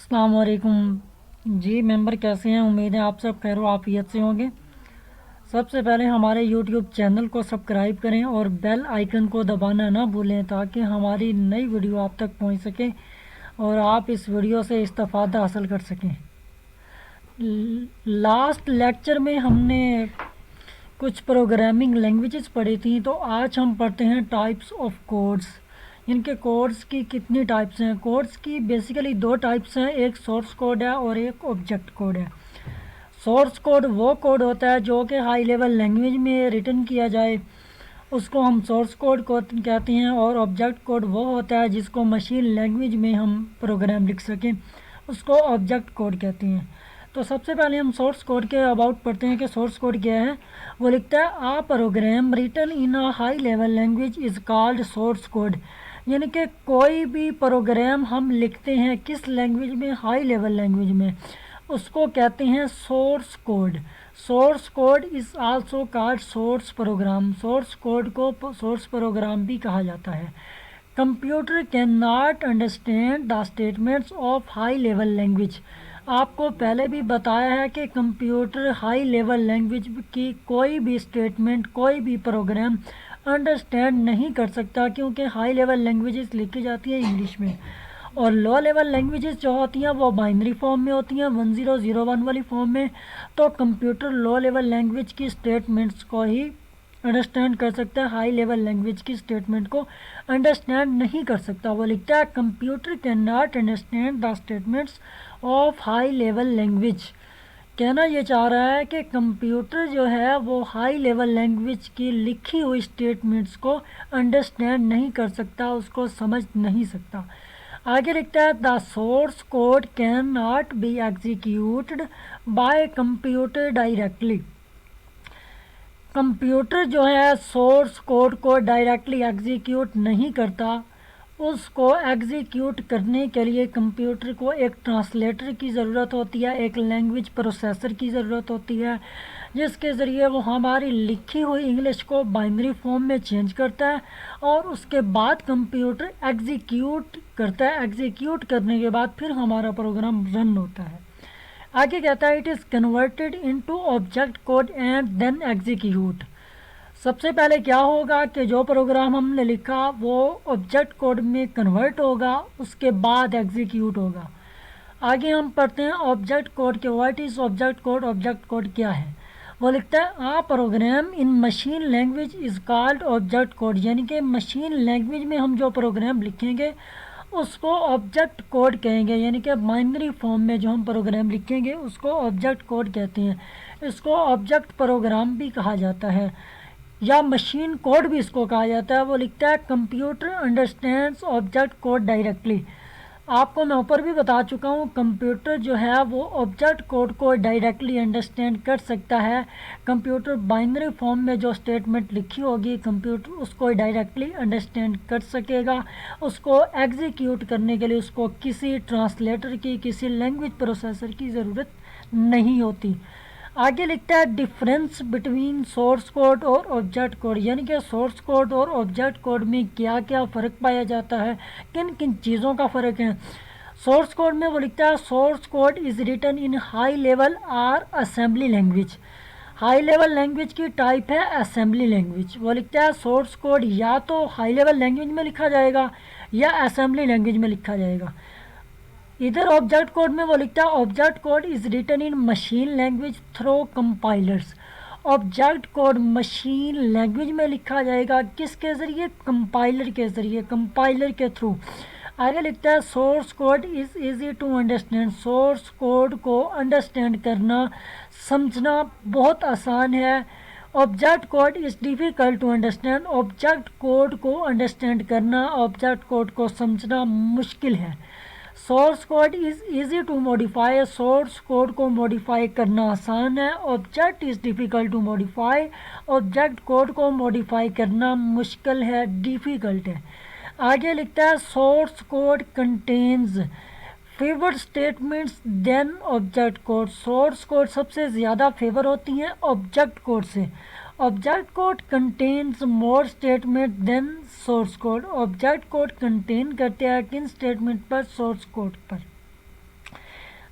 अस्सलाम वालेकुम जी। मेंबर कैसे हैं? उम्मीद है आप सब खैर आफियत से होंगे। सबसे पहले हमारे यूट्यूब चैनल को सब्सक्राइब करें और बेल आइकन को दबाना ना भूलें ताकि हमारी नई वीडियो आप तक पहुंच सके और आप इस वीडियो से इस्तेफादा हासिल कर सकें। लास्ट लेक्चर में हमने कुछ प्रोग्रामिंग लैंग्वेजेस पढ़ी थी, तो आज हम पढ़ते हैं टाइप्स ऑफ कोड्स। इनके कोड्स की कितनी टाइप्स हैं? कोड्स की बेसिकली दो टाइप्स हैं, एक सोर्स कोड है और एक ऑब्जेक्ट कोड है। सोर्स कोड वो कोड होता है जो कि हाई लेवल लैंग्वेज में रिटन किया जाए, उसको हम सोर्स कोड को कहते हैं। और ऑब्जेक्ट कोड वो होता है जिसको मशीन लैंग्वेज में हम प्रोग्राम लिख सकें, उसको ऑब्जेक्ट कोड कहते हैं। तो सबसे पहले हम सोर्स कोड के अबाउट पढ़ते हैं कि सोर्स कोड क्या है। वो लिखता है a program written in a high level language is called source code. यानी कि कोई भी प्रोग्राम हम लिखते हैं किस लैंग्वेज में? हाई लेवल लैंग्वेज में, उसको कहते हैं source code. Source code is also called source programme. Source code को सोर्स प्रोग्राम भी कहा जाता है। Computer can not understand the statements of high level language. आपको पहले भी बताया है कि कंप्यूटर हाई लेवल लैंग्वेज की कोई भी स्टेटमेंट, कोई भी प्रोग्राम अंडरस्टैंड नहीं कर सकता, क्योंकि हाई लेवल लैंग्वेजेस लिखी जाती है इंग्लिश में और लो लेवल लैंग्वेजेस जो होती हैं वो बाइनरी फॉर्म में होती हैं, 1001 वाली फॉर्म में। तो कंप्यूटर लो लेवल लैंग्वेज की स्टेटमेंट्स को ही अंडरस्टैंड कर सकता है, हाई लेवल लैंग्वेज की स्टेटमेंट को अंडरस्टैंड नहीं कर सकता। वो लिखता है computer can not understand the statements of high level language. कहना ये चाह रहा है कि कंप्यूटर जो है वो हाई लेवल लैंग्वेज की लिखी हुई स्टेटमेंट्स को अंडरस्टैंड नहीं कर सकता, उसको समझ नहीं सकता। आगे लिखता है the source code can not be executed by computer directly. Computer जो है सोर्स कोड को डायरेक्टली एग्जीक्यूट नहीं करता। उसको एग्जीक्यूट करने के लिए कंप्यूटर को एक ट्रांसलेटर की ज़रूरत होती है, एक लैंग्वेज प्रोसेसर की ज़रूरत होती है, जिसके ज़रिए वो हमारी लिखी हुई इंग्लिश को बाइनरी फॉर्म में चेंज करता है और उसके बाद कंप्यूटर एग्जीक्यूट करता है। एग्जीक्यूट करने के बाद फिर हमारा प्रोग्राम रन होता है। आगे कहता है it is converted into object code and then execute. सबसे पहले क्या होगा कि जो प्रोग्राम हमने लिखा वो ऑब्जेक्ट कोड में कन्वर्ट होगा, उसके बाद एग्जीक्यूट होगा। आगे हम पढ़ते हैं ऑब्जेक्ट कोड के। What is object code? Object code क्या है? वो लिखता है a program in machine language is called object code. यानी कि मशीन लैंग्वेज में हम जो प्रोग्राम लिखेंगे उसको ऑब्जेक्ट कोड कहेंगे। यानी कि बाइनरी फॉर्म में जो हम प्रोग्राम लिखेंगे उसको ऑब्जेक्ट कोड कहते हैं। इसको ऑब्जेक्ट प्रोग्राम भी कहा जाता है या मशीन कोड भी इसको कहा जाता है। वो लिखता है computer understands object code directly. आपको मैं ऊपर भी बता चुका हूँ, कंप्यूटर जो है वो ऑब्जेक्ट कोड को डायरेक्टली अंडरस्टैंड कर सकता है। कंप्यूटर बाइनरी फॉर्म में जो स्टेटमेंट लिखी होगी कंप्यूटर उसको डायरेक्टली अंडरस्टैंड कर सकेगा। उसको एग्जीक्यूट करने के लिए उसको किसी ट्रांसलेटर की, किसी लैंग्वेज प्रोसेसर की ज़रूरत नहीं होती। आगे लिखता है डिफरेंस बिटवीन सोर्स कोड और ऑब्जेक्ट कोड। यानी कि सोर्स कोड और ऑब्जेक्ट कोड में क्या क्या फ़र्क पाया जाता है, किन किन चीज़ों का फ़र्क है। सोर्स कोड में वो लिखता है source code is written in high level or assembly language. High level language की टाइप है असेंबली लैंग्वेज। वो लिखता है सोर्स कोड या तो हाई लेवल लैंग्वेज में लिखा जाएगा या असेंबली लैंग्वेज में लिखा जाएगा। इधर ऑब्जेक्ट कोड में वो लिखता है object code is written in machine language through compilers. Object code machine language में लिखा जाएगा किसके ज़रिए? कंपाइलर के ज़रिए, कंपाइलर के थ्रू। आगे लिखता है source code is easy to understand. Source code को अंडरस्टैंड करना, समझना बहुत आसान है। Object code is difficult to understand. Object code को अंडरस्टैंड करना, ऑब्जेक्ट कोड को समझना मुश्किल है। Source code is easy to modify. Source code को मॉडिफाई करना आसान है। Object is difficult to modify. Object code को मॉडिफाई करना मुश्किल है, डिफ़िकल्ट है। आगे लिखता है source code contains favour statements then object code. Source code सबसे ज़्यादा फेवर होती हैं ऑब्जेक्ट कोड से। Object code contains more statement than source code. Object code contain करते हैं किन स्टेटमेंट पर? सोर्स कोड पर।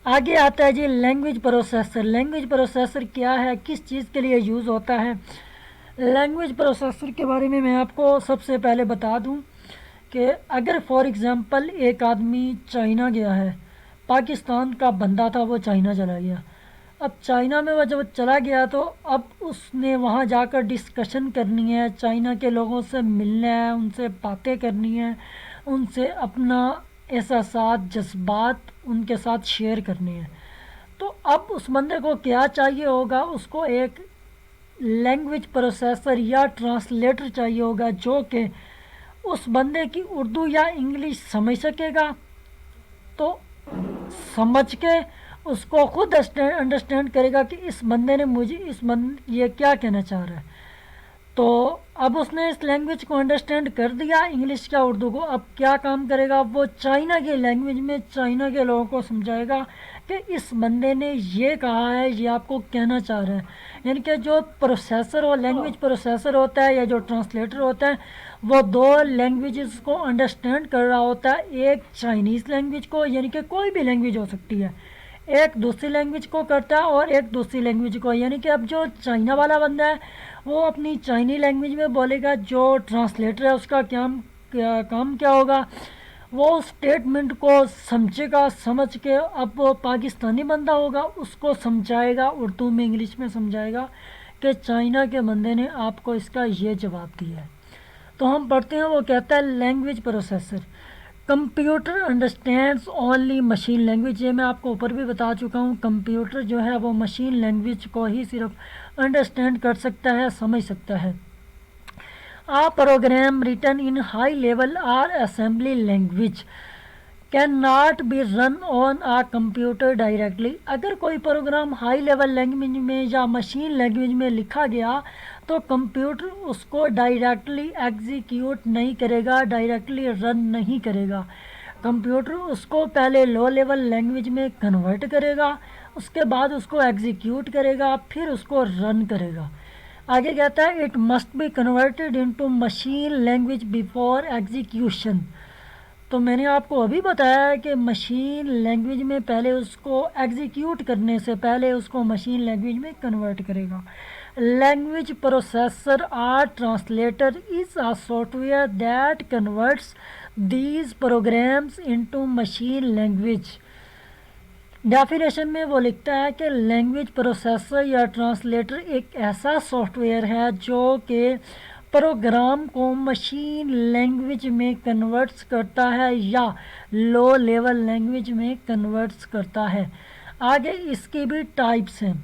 आगे आता है जी लैंग्वेज प्रोसेसर। लैंग्वेज प्रोसेसर क्या है, किस चीज़ के लिए यूज़ होता है? लैंग्वेज प्रोसेसर के बारे में मैं आपको सबसे पहले बता दूं कि अगर फॉर एग्ज़ाम्पल एक आदमी चाइना गया है, पाकिस्तान का बंदा था, वो चाइना चला गया। अब चाइना में वो जब चला गया तो अब उसने वहाँ जाकर डिस्कशन करनी है, चाइना के लोगों से मिलना है, उनसे बातें करनी है, उनसे अपना एहसासात जज्बात उनके साथ शेयर करने हैं। तो अब उस बंदे को क्या चाहिए होगा, उसको एक लैंग्वेज प्रोसेसर या ट्रांसलेटर चाहिए होगा जो कि उस बंदे की उर्दू या इंग्लिश समझ सकेगा। तो समझ के उसको खुद अंडरस्टैंड करेगा कि इस बंदे ने मुझे ये क्या कहना चाह रहा है। तो अब उसने इस लैंग्वेज को अंडरस्टैंड कर दिया, इंग्लिश या उर्दू को। अब क्या काम करेगा, वो चाइना की लैंग्वेज में चाइना के लोगों को समझाएगा कि इस बंदे ने ये कहा है, ये आपको कहना चाह रहा है। यानी कि जो प्रोसेसर और लैंग्वेज प्रोसेसर होता है या जो ट्रांसलेटर होता है, वो दो लैंग्वेजेस को अंडरस्टैंड कर रहा होता है। एक चाइनीज़ लैंग्वेज को, यानी कि कोई भी लैंग्वेज हो सकती है, एक दूसरी लैंग्वेज को करता है और एक दूसरी लैंग्वेज को। यानी कि अब जो चाइना वाला बंदा है वो अपनी चाइनी लैंग्वेज में बोलेगा, जो ट्रांसलेटर है उसका काम क्या होगा, वो स्टेटमेंट को समझेगा, समझ के अब वो पाकिस्तानी बंदा होगा उसको समझाएगा, उर्दू में इंग्लिश में समझाएगा कि चाइना के बंदे ने आपको इसका ये जवाब दिया है। तो हम पढ़ते हैं, वो कहता है language processor computer understands only machine language. ये मैं आपको ऊपर भी बता चुका हूँ, कंप्यूटर जो है वो मशीन लैंग्वेज को ही सिर्फ अंडरस्टैंड कर सकता है, समझ सकता है। A program written in high level or assembly language can not be run on a computer directly. अगर कोई प्रोग्राम हाई लेवल लैंग्वेज में या मशीन लैंग्वेज में लिखा गया तो कंप्यूटर उसको डायरेक्टली एग्जीक्यूट नहीं करेगा, डायरेक्टली रन नहीं करेगा। कंप्यूटर उसको पहले लो लेवल लैंग्वेज में कन्वर्ट करेगा, उसके बाद उसको एग्जीक्यूट करेगा, फिर उसको रन करेगा। आगे कहता है it must be converted into machine language before execution. तो मैंने आपको अभी बताया है कि मशीन लैंग्वेज में पहले उसको एग्जीक्यूट करने से पहले उसको मशीन लैंग्वेज में कन्वर्ट करेगा। Language processor or translator is a software that converts these programs into machine language. Definition में वो लिखता है कि लैंग्वेज प्रोसेसर या ट्रांसलेटर एक ऐसा सॉफ्टवेयर है जो कि प्रोग्राम को मशीन लैंग्वेज में कन्वर्ट्स करता है या लो लेवल लैंग्वेज में कन्वर्ट्स करता है। आगे इसकी भी टाइप्स हैं,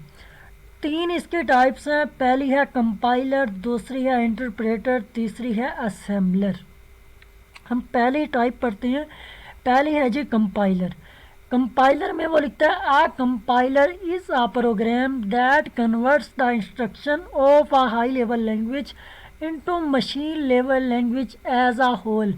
तीन इसके टाइप्स हैं। पहली है कंपाइलर, दूसरी है इंटरप्रेटर, तीसरी है असेंबलर। हम पहली टाइप पढ़ते हैं। पहली है जी कंपाइलर। कंपाइलर में वो लिखता है a compiler is a program that converts the instruction of a high level language into machine level language as a whole.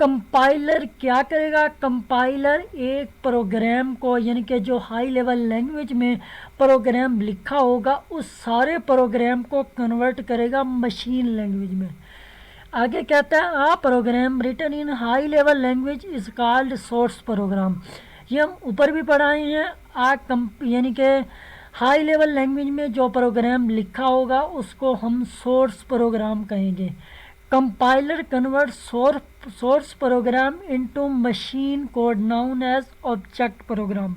Compiler क्या करेगा, कंपाइलर एक प्रोग्राम को, यानी कि जो हाई लेवल लैंग्वेज में प्रोग्राम लिखा होगा उस सारे प्रोग्राम को कन्वर्ट करेगा मशीन लैंग्वेज में। आगे कहता है a program written in high level language is called source program. ये हम ऊपर भी पढ़ाए हैं। यानी कि हाई लेवल लैंग्वेज में जो प्रोग्राम लिखा होगा उसको हम सोर्स प्रोग्राम कहेंगे। Compiler convert source program into machine code known as object program.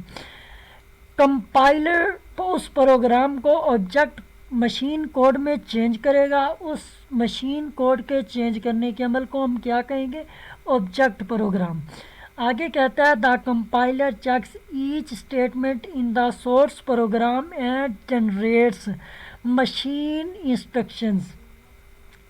Compiler तो उस प्रोग्राम को ऑब्जेक्ट मशीन कोड में चेंज करेगा, उस मशीन कोड के चेंज करने के अमल को हम क्या कहेंगे, ऑब्जेक्ट प्रोग्राम। आगे कहता है the compiler checks each statement in the source program and generates machine instructions.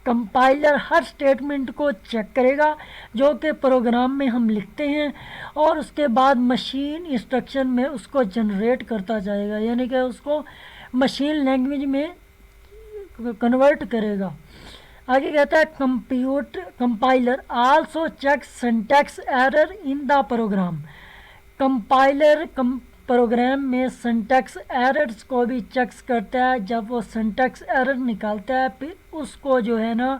Compiler हर स्टेटमेंट को चेक करेगा जो कि प्रोग्राम में हम लिखते हैं और उसके बाद मशीन इंस्ट्रक्शन में उसको जनरेट करता जाएगा, यानी कि उसको मशीन लैंग्वेज में कन्वर्ट करेगा। आगे कहता है compiler also check syntax error in the program. Compiler program में सिंटैक्स एरर्स को भी चेक्स करता है। जब वो सिंटैक्स एरर निकालता है फिर उसको जो है ना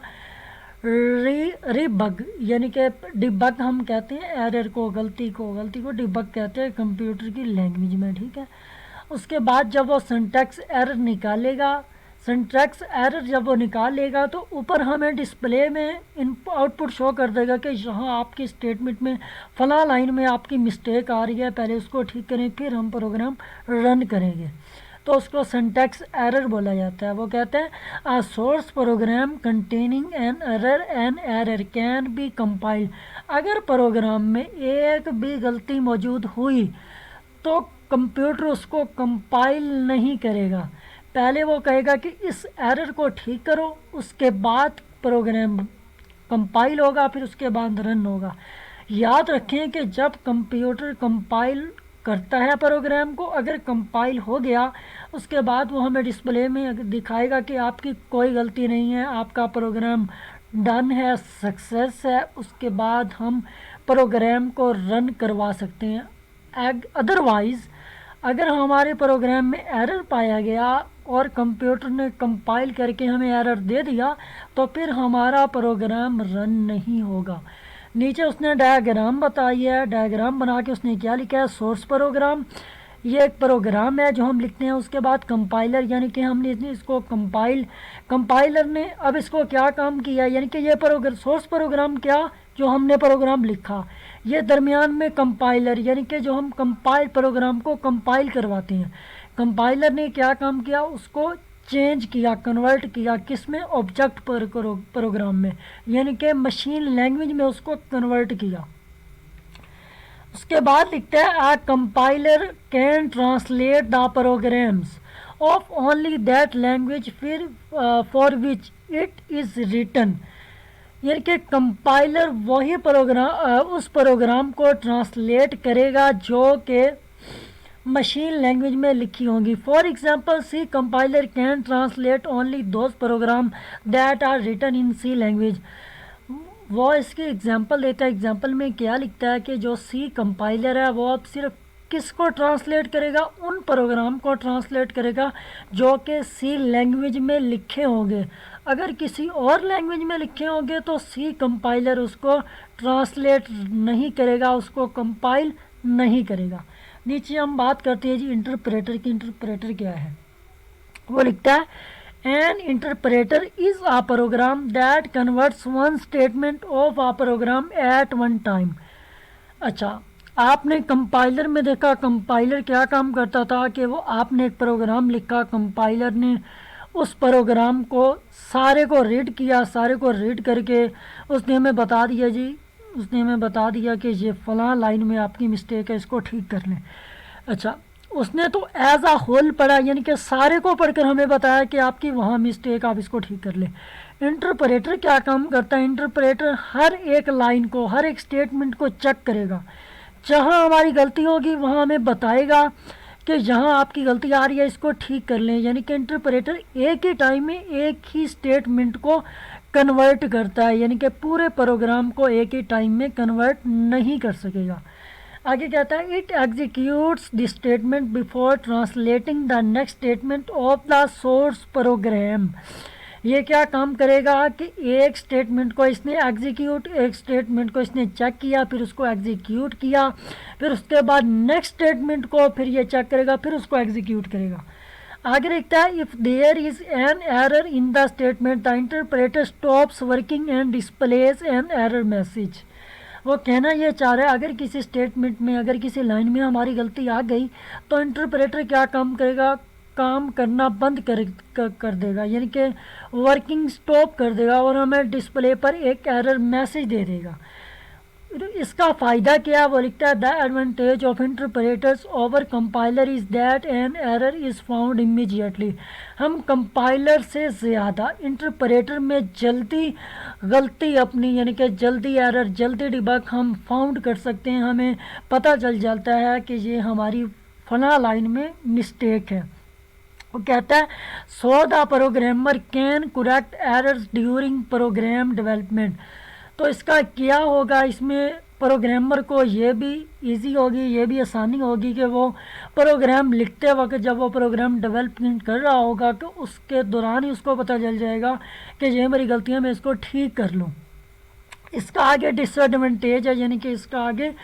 रीबग यानी कि डिबग हम कहते हैं एरर को, गलती को डिबग कहते हैं कंप्यूटर की लैंग्वेज में, ठीक है। उसके बाद जब वो सिंटैक्स एरर निकालेगा, सिंटैक्स एरर जब वो निकालेगा तो ऊपर हमें डिस्प्ले में आउटपुट शो कर देगा कि यहाँ आपकी स्टेटमेंट में फला लाइन में आपकी मिस्टेक आ रही है, पहले उसको ठीक करें फिर हम प्रोग्राम रन करेंगे। तो उसको सिंटैक्स एरर बोला जाता है। वो कहते हैं a source program containing an error can be compiled. अगर प्रोग्राम में एक भी गलती मौजूद हुई तो कंप्यूटर उसको कंपाइल नहीं करेगा, पहले वो कहेगा कि इस एरर को ठीक करो, उसके बाद प्रोग्राम कंपाइल होगा, फिर उसके बाद रन होगा। याद रखें कि जब कंप्यूटर कंपाइल करता है प्रोग्राम को, अगर कंपाइल हो गया उसके बाद वो हमें डिस्प्ले में दिखाएगा कि आपकी कोई गलती नहीं है, आपका प्रोग्राम डन है, सक्सेस है। उसके बाद हम प्रोग्राम को रन करवा सकते हैं। अदरवाइज़ अगर हमारे प्रोग्राम में एरर पाया गया और कंप्यूटर ने कंपाइल करके हमें एरर दे दिया तो फिर हमारा प्रोग्राम रन नहीं होगा। नीचे उसने डायग्राम बताई है, डायग्राम बना के उसने क्या लिखा है, सोर्स प्रोग्राम ये एक प्रोग्राम है जो हम लिखते हैं। उसके बाद कंपाइलर यानी कि हमने इसको कंपाइलर ने अब इसको क्या काम किया, यानी कि ये सोर्स प्रोग्राम क्या जो हमने प्रोग्राम लिखा, ये दरमियान में कंपाइलर यानी कि जो हम कंपाइल प्रोग्राम को कंपाइल करवाते हैं, कंपाइलर ने क्या काम किया, उसको चेंज किया, कन्वर्ट किया, किस में, ऑब्जेक्ट प्रोग्राम में, यानी कि मशीन लैंग्वेज में उसको कन्वर्ट किया। उसके बाद लिखता है a compiler can translate the programs of only that language फिर for which it is written. यानी कि कंपाइलर वही प्रोग्राम उस प्रोग्राम को ट्रांसलेट करेगा जो कि मशीन लैंग्वेज में लिखी होंगी। For example C compiler can translate only those program that are written in C language. वो इसकी एग्जांपल देता है। एग्जांपल में क्या लिखता है कि जो सी कंपाइलर है वो अब सिर्फ किसको ट्रांसलेट करेगा, उन प्रोग्राम को ट्रांसलेट करेगा जो कि सी लैंग्वेज में लिखे होंगे। अगर किसी और लैंग्वेज में लिखे होंगे तो सी कंपाइलर उसको ट्रांसलेट नहीं करेगा, उसको कंपाइल नहीं करेगा। नीचे हम बात करते हैं जी इंटरप्रेटर की। इंटरप्रेटर क्या है, वो लिखता है an interpreter is a program that converts one statement of a program at one time. अच्छा, आपने कंपाइलर में देखा कंपाइलर क्या काम करता था कि वो आपने एक प्रोग्राम लिखा, कंपाइलर ने उस प्रोग्राम को सारे को रीड किया, सारे को रीड करके उसने हमें बता दिया जी, उसने हमें बता दिया कि ये फलां लाइन में आपकी मिस्टेक है, इसको ठीक कर लें। अच्छा, उसने तो एज अ होल पढ़ा, यानी कि सारे को पढ़कर हमें बताया कि आपकी वहाँ मिस्टेक, आप इसको ठीक कर लें। इंटरप्रेटर क्या काम करता है, इंटरप्रेटर हर एक लाइन को, हर एक स्टेटमेंट को चेक करेगा, जहाँ हमारी गलती होगी वहाँ हमें बताएगा कि यहाँ आपकी गलती आ रही है, इसको ठीक कर लें। यानी कि इंटरप्रेटर एक ही टाइम में एक ही स्टेटमेंट को कन्वर्ट करता है, यानी कि पूरे प्रोग्राम को एक ही टाइम में कन्वर्ट नहीं कर सकेगा। आगे कहता है it executes the statement before translating the next statement of the source program. ये क्या काम करेगा कि एक स्टेटमेंट को इसने एक स्टेटमेंट को इसने चेक किया, फिर उसको एग्जीक्यूट किया, फिर उसके बाद नेक्स्ट स्टेटमेंट को फिर ये चेक करेगा, फिर उसको एग्जीक्यूट करेगा। आगे लिखता है if there is an error in the statement the interpreter stops working and displays an error message. वो कहना ये चाह रहा है अगर किसी स्टेटमेंट में, अगर किसी लाइन में हमारी गलती आ गई तो इंटरप्रेटर क्या काम करेगा, काम करना बंद कर देगा, यानी कि वर्किंग स्टॉप कर देगा और हमें डिस्प्ले पर एक एरर मैसेज दे देगा। इसका फ़ायदा क्या है, वो लिखता है the advantage of interpreters over compiler is that an error is found immediately. हम कंपाइलर से ज़्यादा इंटरप्रेटर में जल्दी गलती अपनी, यानी कि जल्दी एरर, जल्दी डिबग हम फाउंड कर सकते हैं। हमें पता चल जाता है कि ये हमारी फला लाइन में मिस्टेक है। वो कहता है so the programmer can correct errors during program development. तो इसका क्या होगा, इसमें प्रोग्रामर को ये भी इजी होगी, ये भी आसानी होगी कि वो प्रोग्राम लिखते वक्त जब वो प्रोग्राम डेवलपमेंट कर रहा होगा तो उसके दौरान ही उसको पता चल जाएगा कि ये मेरी गलतियाँ मैं इसको ठीक कर लूँ। इसका आगे डिसएडवांटेज है, यानी कि इसका आगे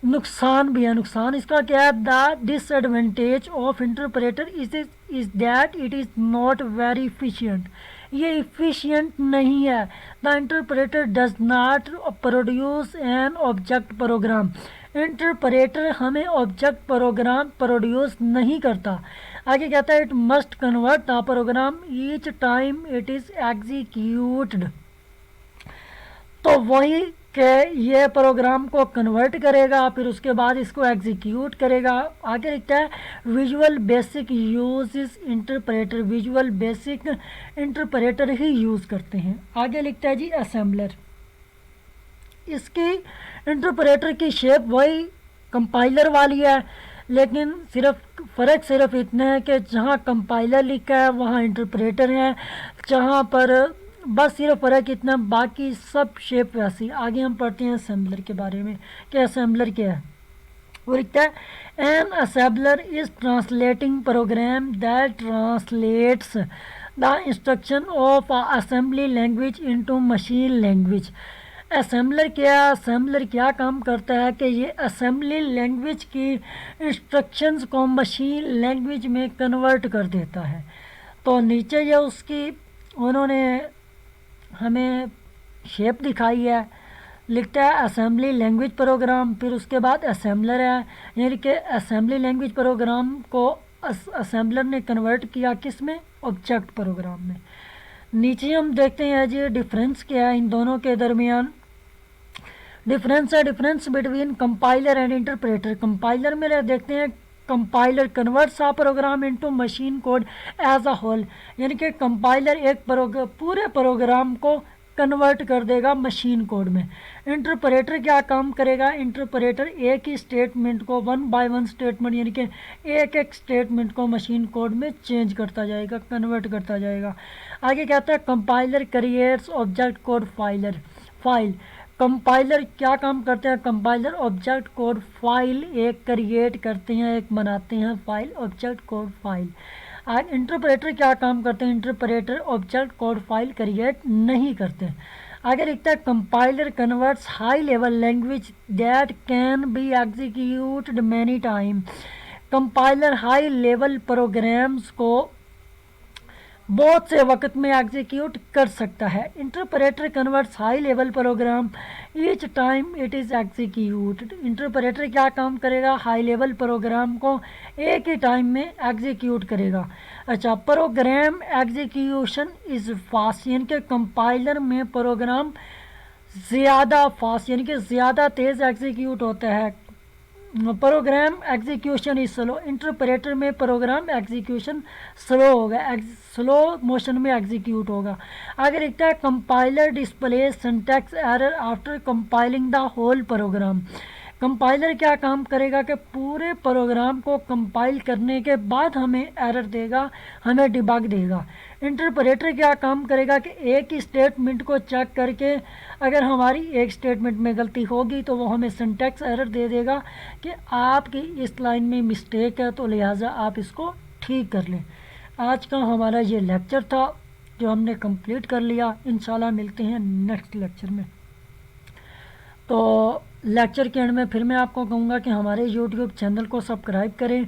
नुकसान भी है। नुकसान इसका क्या है? The disadvantage of interpreter is that it is not very efficient. ये इफिशियंट नहीं है। The interpreter does not produce an object program. Interpreter हमें ऑब्जेक्ट प्रोग्राम प्रोड्यूस नहीं करता। आगे कहता है it must convert the program each time it is executed. तो वही कि ये प्रोग्राम को कन्वर्ट करेगा, फिर उसके बाद इसको एग्जीक्यूट करेगा। आगे लिखता है विजुअल बेसिक यूज इस इंटरप्रेटर। विजुअल बेसिक इंटरप्रेटर ही यूज़ करते हैं। आगे लिखता है जी असेंबलर। इसकी इंटरप्रेटर की शेप वही कंपाइलर वाली है, लेकिन फ़र्क सिर्फ इतना है कि जहाँ कंपाइलर लिखा है वहाँ इंटरप्रेटर है, जहाँ पर बस सिर्फ फ़र्क इतना, बाकी सब शेप वैसी। आगे हम पढ़ते हैं असेंबलर के बारे में कि असेंबलर क्या है। वो लिखता है an assembler is translating program that translates the instruction of assembly language into machine language. Assembler क्या काम करता है कि ये असेंबली लैंग्वेज की इंस्ट्रक्शंस को मशीन लैंग्वेज में कन्वर्ट कर देता है। तो नीचे ये उसकी उन्होंने हमें शेप दिखाई है। लिखता है असेंबली लैंग्वेज प्रोग्राम, फिर उसके बाद असेंबलर है, यानी कि असेंबली लैंग्वेज प्रोग्राम को असेंबलर ने कन्वर्ट किया किस में? ऑब्जेक्ट प्रोग्राम में। नीचे हम देखते हैं जी डिफरेंस क्या है इन दोनों के दरमियान। Difference between compiler and interpreter. Compiler में देखते हैं compiler converts a program into machine code as a whole, यानी कि कंपाइलर एक पूरे प्रोग्राम को कन्वर्ट कर देगा मशीन कोड में। इंटरप्रेटर क्या काम करेगा? इंटरप्रेटर एक ही स्टेटमेंट को 1 बाय 1 स्टेटमेंट, यानी कि एक एक स्टेटमेंट को मशीन कोड में चेंज करता जाएगा, कन्वर्ट करता जाएगा। आगे कहता है compiler creates object code file. Compiler क्या काम करते हैं? कंपाइलर ऑब्जेक्ट कोड फाइल एक क्रिएट करते हैं, एक बनाते हैं फाइल, ऑब्जेक्ट कोड फाइल। आज इंटरप्रेटर क्या काम करते हैं? Interpreter object code file create नहीं करते। आगे लिखता है compiler converts high level language that can be executed many time. Compiler high level programs को बहुत से वक्त में एग्जीक्यूट कर सकता है। Interpreter converts high level program each time it is executed. Interpreter क्या काम करेगा? हाई लेवल प्रोग्राम को एक ही टाइम में एग्जीक्यूट करेगा। अच्छा, प्रोग्राम एग्जीक्यूशन इज़ फास्ट, यानी कि कंपाइलर में प्रोग्राम ज़्यादा फास्ट, यानी कि ज़्यादा तेज़ एग्जीक्यूट होता है। Program execution is slow. इंटरप्रेटर में प्रोग्राम एग्जीक्यूशन स्लो होगा, स्लो मोशन में एग्जीक्यूट होगा। आगे लिखता है compiler display syntax error after compiling the whole program. Compiler क्या काम करेगा कि पूरे प्रोग्राम को कंपाइल करने के बाद हमें एरर देगा, हमें डिबग देगा। इंटरप्रेटर क्या काम करेगा कि एक ही स्टेटमेंट को चेक करके अगर हमारी एक स्टेटमेंट में गलती होगी तो वो हमें सिंटैक्स एरर दे देगा कि आपकी इस लाइन में मिस्टेक है, तो लिहाजा आप इसको ठीक कर लें। आज का हमारा ये लेक्चर था जो हमने कंप्लीट कर लिया। इंशाल्लाह मिलते हैं नेक्स्ट लेक्चर में। तो लेक्चर के एंड में फिर मैं आपको कहूँगा कि हमारे यूट्यूब चैनल को सब्सक्राइब करें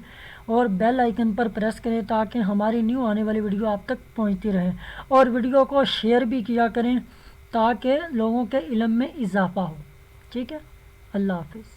और बेल आइकन पर प्रेस करें ताकि हमारी न्यू आने वाली वीडियो आप तक पहुँचती रहे, और वीडियो को शेयर भी किया करें ताकि लोगों के इल्म में इजाफ़ा हो। ठीक है, अल्लाह हाफिज़।